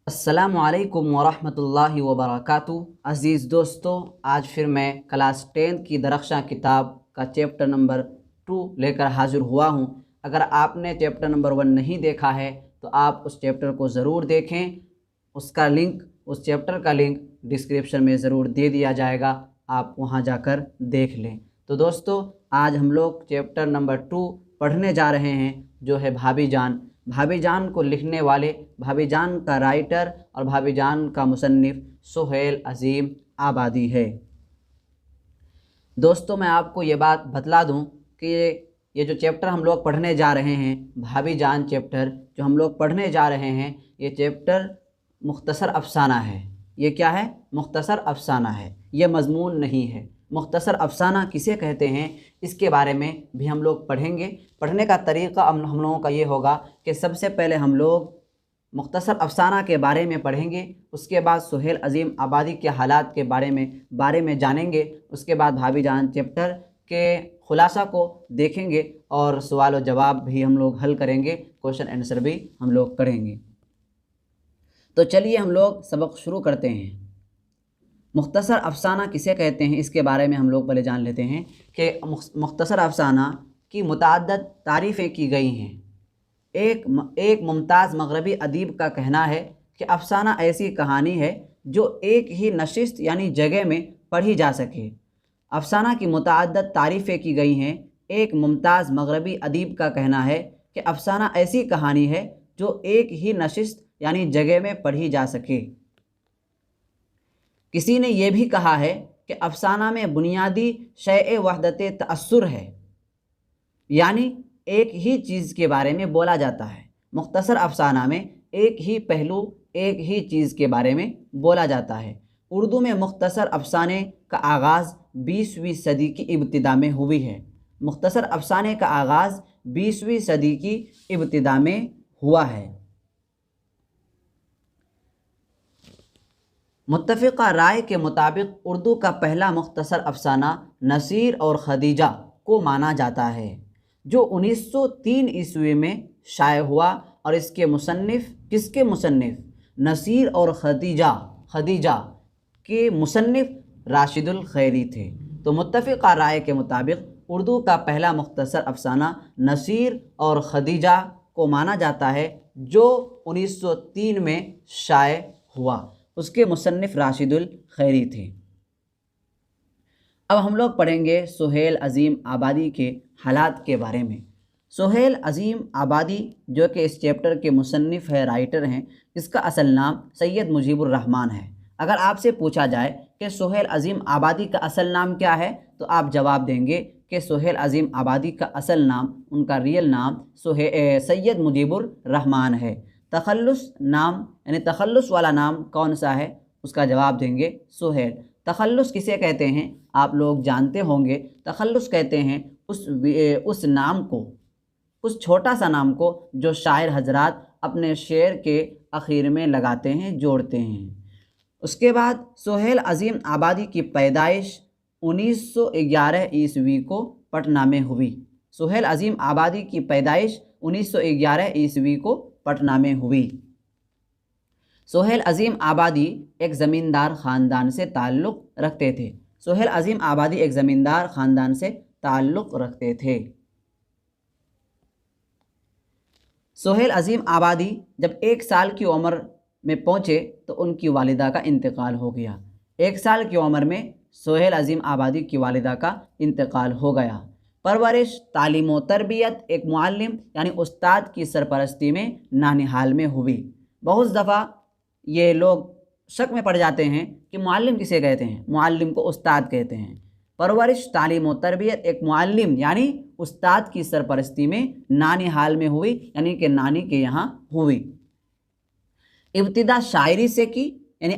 السلام علیکم ورحمۃ اللہ وبرکاتہ۔ عزیز دوستو، آج پھر میں کلاس 10 کی درخشاں کتاب کا چیپٹر نمبر 2 لے کر حاضر ہوا ہوں۔ اگر آپ نے چیپٹر نمبر 1 نہیں دیکھا ہے تو آپ اس چیپٹر کو ضرور دیکھیں۔ اس چیپٹر کا لنک ڈسکرپشن میں ضرور دے دیا جائے گا، آپ وہاں جا کر دیکھ لیں۔ تو دوستو، آج ہم لوگ چیپٹر نمبر 2 پڑھنے جا رہے ہیں، جو ہے بھابی جان۔ بھابی جان کو لکھنے والے، بھابی جان کا رائٹر اور بھابی جان کا مصنف سہیل عظیم آبادی ہے۔ دوستو، میں آپ کو یہ بات بتلا دوں کہ یہ جو چیپٹر ہم لوگ پڑھنے جا رہے ہیں، بھابی جان چیپٹر جو ہم لوگ پڑھنے جا رہے ہیں، یہ چیپٹر مختصر افسانہ ہے۔ یہ کیا ہے؟ مختصر افسانہ ہے، یہ مضمون نہیں ہے۔ مختصر افسانہ کسے کہتے ہیں، اس کے بارے میں بھی ہم لوگ پڑھیں گے۔ پڑھنے کا طریقہ ہم لوگوں کا یہ ہوگا کہ سب سے پہلے ہم لوگ مختصر افسانہ کے بارے میں پڑھیں گے، اس کے بعد سہیل عظیم آبادی کے حالات کے بارے میں جانیں گے، اس کے بعد بھابی جان چیپٹر کے خلاصہ کو دیکھیں گے اور سوال و جواب بھی ہم لوگ حل کریں گے، کوشچن آنسر بھی ہم لوگ کریں گے۔ تو چلیے ہم لوگ سبق شروع کرتے ہیں۔ مختصر افسانہ کسے کہتے ہیں، اس کے بارے میں ہم لوگ پہلے جان لیتے ہیں کہ مختصر افسانہ کی متعدد تعریفیں کی گئی ہیں۔ ایک ممتاز مغربی ادیب کا کہنا ہے کہ افسانہ ایسی کہانی ہے جو ایک ہی نشست یعنی جگہ میں پڑھی جا سکے۔ افسانہ کی متعدد تعریفیں کی گئی ہیں۔ ایک ممتاز مغربی ادیب کا کہنا ہے کہ افسانہ ایسی کہانی ہے جو ایک ہی نشست یعنی جگہ میں پڑھی جا سکے۔ کسی نے یہ بھی کہا ہے کہ افسانہ میں بنیادی شیء وحدت تأثر ہے، یعنی ایک ہی چیز کے بارے میں بولا جاتا ہے۔ مختصر افسانہ میں ایک ہی پہلو، ایک ہی چیز کے بارے میں بولا جاتا ہے۔ اردو میں مختصر افسانے کا آغاز 20ویں صدی کی ابتدا میں ہوئی ہے۔ مختصر افسانے کا آغاز 20ویں صدی کی ابتدا میں ہوا ہے۔ متفقہ رائے کے مطابق اردو کا پہلا مختصر افسانہ نصیر اور خدیجہ کو مانا جاتا ہے، جو 1903 عیسوی میں شائع ہوا، اور اس کے مصنف نصیر اور خدیجہ کے مصنف راشد الخیری تھے۔ تو متفقہ رائے کے مطابق اردو کا پہلا مختصر افسانہ نصیر اور خدیجہ کو مانا جاتا ہے، جو 1903 میں شائع ہوا، اس کے مصنف راشد الخیری تھے۔ اب ہم لوگ پڑھیں گے سہیل عظیم آبادی کے حالات کے بارے میں۔ سہیل عظیم آبادی جو کہ اس چیپٹر کے مصنف ہے، رائٹر ہیں، اس کا اصل نام سید مجیب الرحمن ہے۔ اگر آپ سے پوچھا جائے کہ سہیل عظیم آبادی کا اصل نام کیا ہے، تو آپ جواب دیں گے کہ سہیل عظیم آبادی کا اصل نام، ان کا ریئل نام سید مجیب الرحمن ہے۔ تخلص نام یعنی تخلص والا نام کون سا ہے، اس کا جواب دیں گے سہیل۔ تخلص کسے کہتے ہیں آپ لوگ جانتے ہوں گے۔ تخلص کہتے ہیں اس نام کو، اس چھوٹا سا نام کو جو شاعر حضرات اپنے شعر کے اخیر میں لگاتے ہیں، جوڑتے ہیں۔ اس کے بعد سہیل عظیم آبادی کی پیدائش 1911 عیسوی کو پٹنہ میں ہوئی۔ سہیل عظیم آبادی کی پیدائش 1911 عیسوی کو پٹنہ میں ہوئی۔ سہیل عظیم آبادی ایک زمیندار خاندان سے تعلق رکھتے تھے۔ سہیل عظیم آبادی ایک زمیندار خاندان سے تعلق رکھتے تھے۔ سہیل عظیم آبادی جب 1 سال کی عمر میں پہنچے تو ان کی والدہ کا انتقال ہو گیا۔ 1 سال کی عمر میں سہیل عظیم آبادی کی والدہ کا انتقال ہو گیا۔ پرورش، تعلیم و تربیت ایک معلم یعنی استاد کی سرپرستی میں نانیہال میں ہوئی۔ بہت دفعہ یہ لوگ شک میں پڑ جاتے ہیں کہ معلم کسے کہتے ہیں، معلم کو استاد کہتے ہیں۔ پرورش، تعلیم و تربیت ایک معلم یعنی استاد کی سرپرستی میں نانیہال میں ہوئی، یعنی کہ نانی کے یہاں ہوئی۔ ابتدا شاعری سے کی، یعنی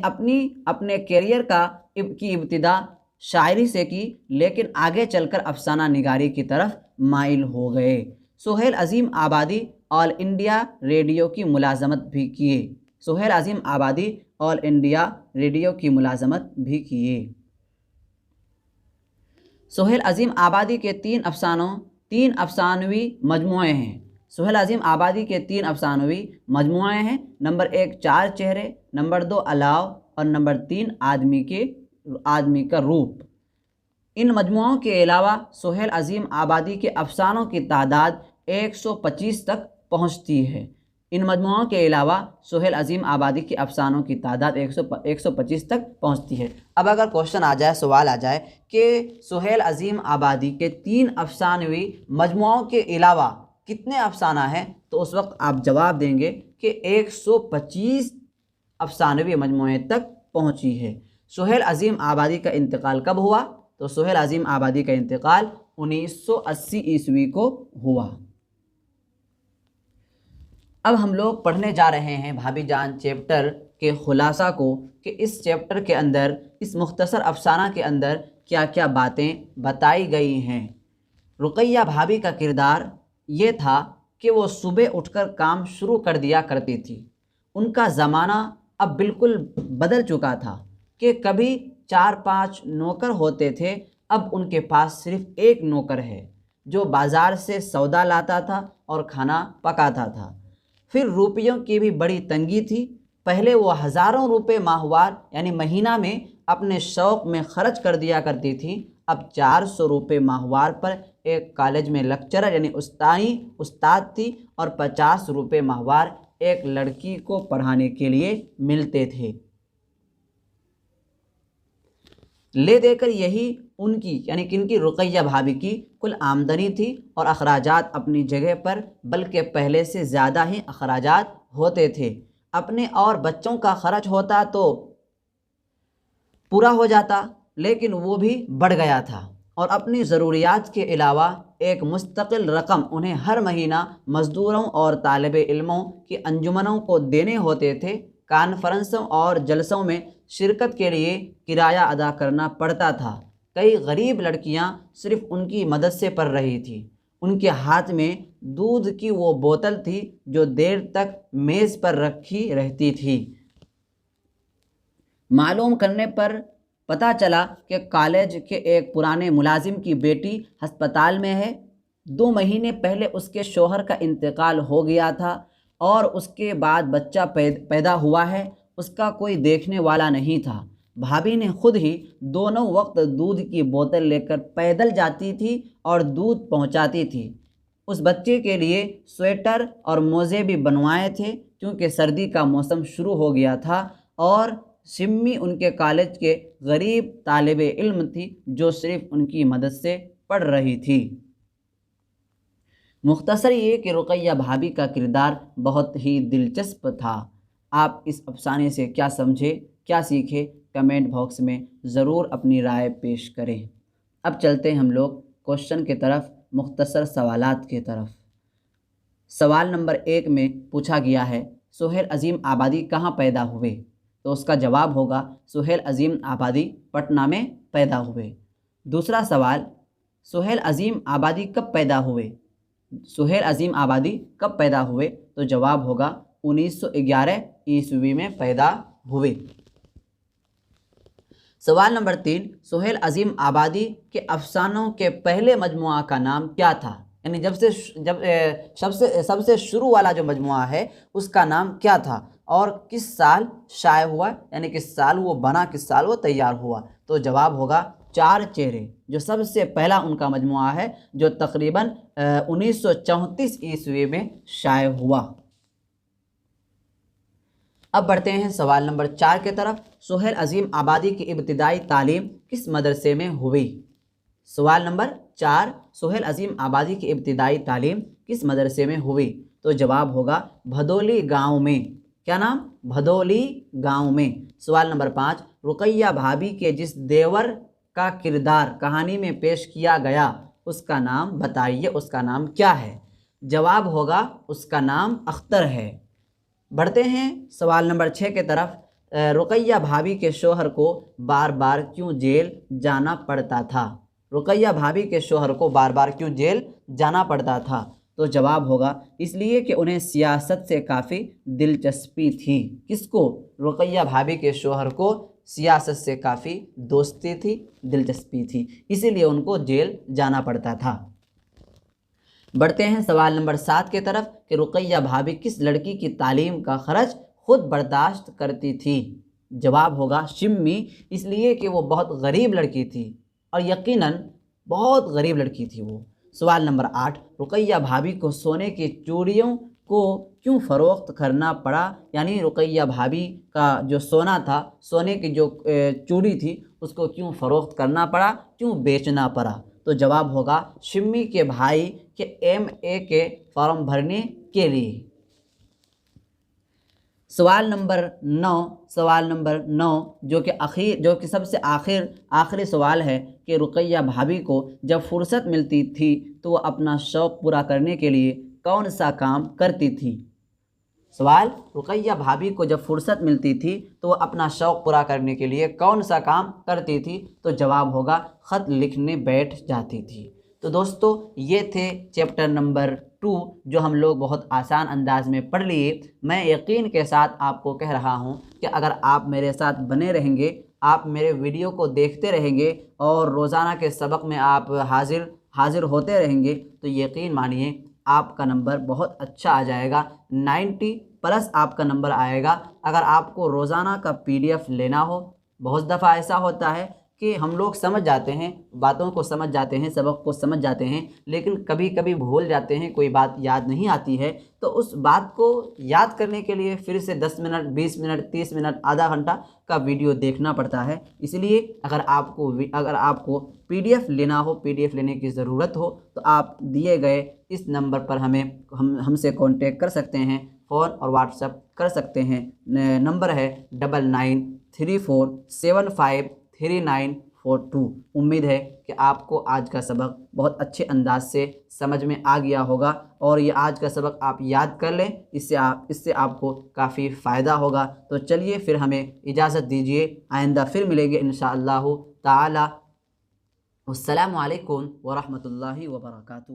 اپنے کیریئر کی ابتدا شاعری سے کی، لیکن آگے چل کر افسانہ نگاری کی طرف مائل ہو گئے۔ سہیل عظیم آبادی آل انڈیا ریڈیو کی ملازمت بھی کیے۔ سہیل عظیم آبادی آل انڈیا ریڈیو کی ملازمت بھی کیے۔ سہیل عظیم آبادی کے 3 افسانوی مجموعے ہیں۔ سہیل عظیم آبادی کے 3 افسانوی مجموعے ہیں۔ نمبر 1 4 چہرے، نمبر 2 الاؤ، اور نمبر 3 آدمی کا روپ۔ ان مجموعوں کے علاوہ سہیل عظیم آبادی کے افسانوں کی تعداد 125 تک پہنچتی ہے۔ ان مجموعوں کے علاوہ سہیل عظیم آبادی کے افسانوں کی تعداد 125 تک پہنچتی ہے۔ اب اگر کوشچن آ جائے، سوال آ جائے کہ سہیل عظیم آبادی کے 3 افسانوی مجموعوں کے علاوہ کتنے افسانہ ہیں، تو اس وقت آپ جواب دیں گے کہ 125 افسانوی مجموعے تک پہنچی ہے۔ سہیل عظیم آبادی کا انتقال کب ہوا؟ تو سہیل عظیم آبادی کا انتقال 1980 عیسوی کو ہوا۔ اب ہم لوگ پڑھنے جا رہے ہیں بھابھی جان چیپٹر کے خلاصہ کو، کہ اس چیپٹر کے اندر، اس مختصر افسانہ کے اندر کیا کیا باتیں بتائی گئی ہیں۔ رقیہ بھابھی کا کردار یہ تھا کہ وہ صبح اٹھ کر کام شروع کر دیا کرتی تھی۔ ان کا زمانہ اب بالکل بدل چکا تھا کہ کبھی 4-5 نوکر ہوتے تھے، اب ان کے پاس صرف ایک نوکر ہے جو بازار سے سودا لاتا تھا اور کھانا پکاتا تھا۔ پھر روپیوں کی بھی بڑی تنگی تھی۔ پہلے وہ ہزاروں روپے ماہوار یعنی مہینہ میں اپنے شوق میں خرچ کر دیا کرتی تھی، اب 400 روپے ماہوار پر ایک کالج میں لیکچرر یعنی استاد تھی، اور 50 روپے ماہوار ایک لڑکی کو پڑھانے کے لیے ملتے تھے۔ لے دے کر یہی ان کی یعنی کن کی، رقیہ بھابھی کی کل آمدنی تھی، اور اخراجات اپنی جگہ پر بلکہ پہلے سے زیادہ ہی اخراجات ہوتے تھے۔ اپنے اور بچوں کا خرچ ہوتا تو پورا ہو جاتا، لیکن وہ بھی بڑھ گیا تھا، اور اپنی ضروریات کے علاوہ ایک مستقل رقم انہیں ہر مہینہ مزدوروں اور طالب علموں کی انجمنوں کو دینے ہوتے تھے۔ کانفرنسوں اور جلسوں میں شرکت کے لیے کرایہ ادا کرنا پڑتا تھا۔ کئی غریب لڑکیاں صرف ان کی مدد سے پڑھ رہی تھیں۔ ان کے ہاتھ میں دودھ کی وہ بوتل تھی جو دیر تک میز پر رکھی رہتی تھی۔ معلوم کرنے پر پتہ چلا کہ کالج کے ایک پرانے ملازم کی بیٹی ہسپتال میں ہے۔ 2 مہینے پہلے اس کے شوہر کا انتقال ہو گیا تھا، اور اس کے بعد بچہ پیدا ہوا ہے۔ اس کا کوئی دیکھنے والا نہیں تھا۔ بھابھی نے خود ہی دونوں وقت دودھ کی بوتل لے کر پیدل جاتی تھی اور دودھ پہنچاتی تھی۔ اس بچے کے لیے سویٹر اور موزے بھی بنوائے تھے، کیونکہ سردی کا موسم شروع ہو گیا تھا، اور سمی ان کے کالج کے غریب طالب علم تھی جو صرف ان کی مدد سے پڑھ رہی تھی۔ مختصر یہ کہ رقیہ بھابھی کا کردار بہت ہی دلچسپ تھا۔ آپ اس افسانے سے کیا سمجھے، کیا سیکھے، کمنٹ باکس میں ضرور اپنی رائے پیش کریں۔ اب چلتے ہیں ہم لوگ کوشچن کی طرف، مختصر سوالات کی طرف۔ سوال نمبر 1 میں پوچھا گیا ہے سہیل عظیم آبادی کہاں پیدا ہوئے؟ تو اس کا جواب ہوگا سہیل عظیم آبادی پٹنہ میں پیدا ہوئے۔ دوسرا سوال، سہیل عظیم آبادی کب پیدا ہوئے؟ سہیل عظیم آبادی کب پیدا ہوئے؟ تو جواب ہوگا 1911 عیسوی میں پیدا ہوئے۔ سوال نمبر 3، سہیل عظیم آبادی کے افسانوں کے پہلے مجموعہ کا نام کیا تھا؟ یعنی سب سے شروع والا جو مجموعہ ہے اس کا نام کیا تھا، اور کس سال شائع ہوا، یعنی کس سال وہ بنا، کس سال وہ تیار ہوا؟ تو جواب ہوگا 4 چہرے، جو سب سے پہلا ان کا مجموعہ ہے، جو تقریباً 1934 عیسوی میں شائع ہوا۔ اب بڑھتے ہیں سوال نمبر 4 کی طرف۔ سہیل عظیم آبادی کی ابتدائی تعلیم کس مدرسے میں ہوئی؟ سوال نمبر 4، سہیل عظیم آبادی کی ابتدائی تعلیم کس مدرسے میں ہوئی؟ تو جواب ہوگا بھدولی گاؤں میں۔ کیا نام؟ بھدولی گاؤں میں۔ سوال نمبر 5، رقیہ بھابھی کے جس دیور کا کردار کہانی میں پیش کیا گیا اس کا نام بتائیے، اس کا نام کیا ہے؟ جواب ہوگا اس کا نام اختر ہے۔ بڑھتے ہیں سوال نمبر 6 کی طرف۔ رقیہ بھابھی کے شوہر کو بار بار کیوں جیل جانا پڑتا تھا؟ رقیہ بھابھی کے شوہر کو بار بار کیوں جیل جانا پڑتا تھا؟ تو جواب ہوگا اس لیے کہ انہیں سیاست سے کافی دلچسپی تھی۔ کس کو؟ رقیہ بھابھی کے شوہر کو سیاست سے کافی دوستی تھی، دلچسپی تھی، اسی لیے ان کو جیل جانا پڑتا تھا۔ بڑھتے ہیں سوال نمبر 7 کی طرف کہ رقیہ بھابی کس لڑکی کی تعلیم کا خرچ خود برداشت کرتی تھی؟ جواب ہوگا شمی، اس لیے کہ وہ بہت غریب لڑکی تھی، اور یقیناً بہت غریب لڑکی تھی وہ۔ سوال نمبر 8، رقیہ بھابی کو سونے کی چوڑیوں کو کیوں فروخت کرنا پڑا؟ یعنی رقیہ بھابی کا جو سونا تھا، سونے کی جو چوڑی تھی، اس کو کیوں فروخت کرنا پڑا، کیوں بیچنا پڑا؟ تو جواب ہوگا شمی کے بھائی کے MA کے فارم بھرنے کے لیے۔ سوال نمبر 9 جو کہ سب سے آخری سوال ہے کہ رقیہ بھابی کو جب فرصت ملتی تھی تو وہ اپنا شوق پورا کرنے کے لیے کون سا کام کرتی تھی؟ سوال، رقیہ بھابی کو جب فرصت ملتی تھی تو وہ اپنا شوق پورا کرنے کے لیے کون سا کام کرتی تھی؟ تو جواب ہوگا خط لکھنے بیٹھ جاتی تھی۔ تو دوستو، یہ تھے چیپٹر نمبر 2 جو ہم لوگ بہت آسان انداز میں پڑھ لیے۔ میں یقین کے ساتھ آپ کو کہہ رہا ہوں کہ اگر آپ میرے ساتھ بنے رہیں گے، آپ میرے ویڈیو کو دیکھتے رہیں گے اور روزانہ کے سبق میں آپ حاضر ہوتے رہیں گے، تو یقین مانیے آپ کا نمبر بہت اچھا آ جائے گا، 90+ آپ کا نمبر آئے گا۔ اگر آپ کو روزانہ کا PDF لینا ہو، بہت دفعہ ایسا ہوتا ہے کہ ہم لوگ سمجھ جاتے ہیں، باتوں کو سمجھ جاتے ہیں، سبق کو سمجھ جاتے ہیں، لیکن کبھی کبھی بھول جاتے ہیں، کوئی بات یاد نہیں آتی ہے، تو اس بات کو یاد کرنے کے لیے پھر سے 10 منٹ 20 منٹ 30 منٹ آدھا گھنٹہ کا ویڈیو دیکھنا پڑتا ہے۔ اس لیے اگر آپ کو PDF لینا ہو، PDF لینے کی ضرورت ہو، تو آپ دیے گئے اس نمبر پر ہم سے کانٹیکٹ کر سکتے ہیں، فون اور واٹس ایپ کر سکتے ہیں۔ نمبر ہے 9934753942۔ امید ہے کہ آپ کو آج کا سبق بہت اچھے انداز سے سمجھ میں آ گیا ہوگا، اور یہ آج کا سبق آپ یاد کر لیں، اس سے آپ کو کافی فائدہ ہوگا۔ تو چلیے پھر ہمیں اجازت دیجیے، آئندہ پھر ملیں گے انشاءاللہ تعالی۔ السلام علیکم ورحمۃ اللہ وبرکاتہ۔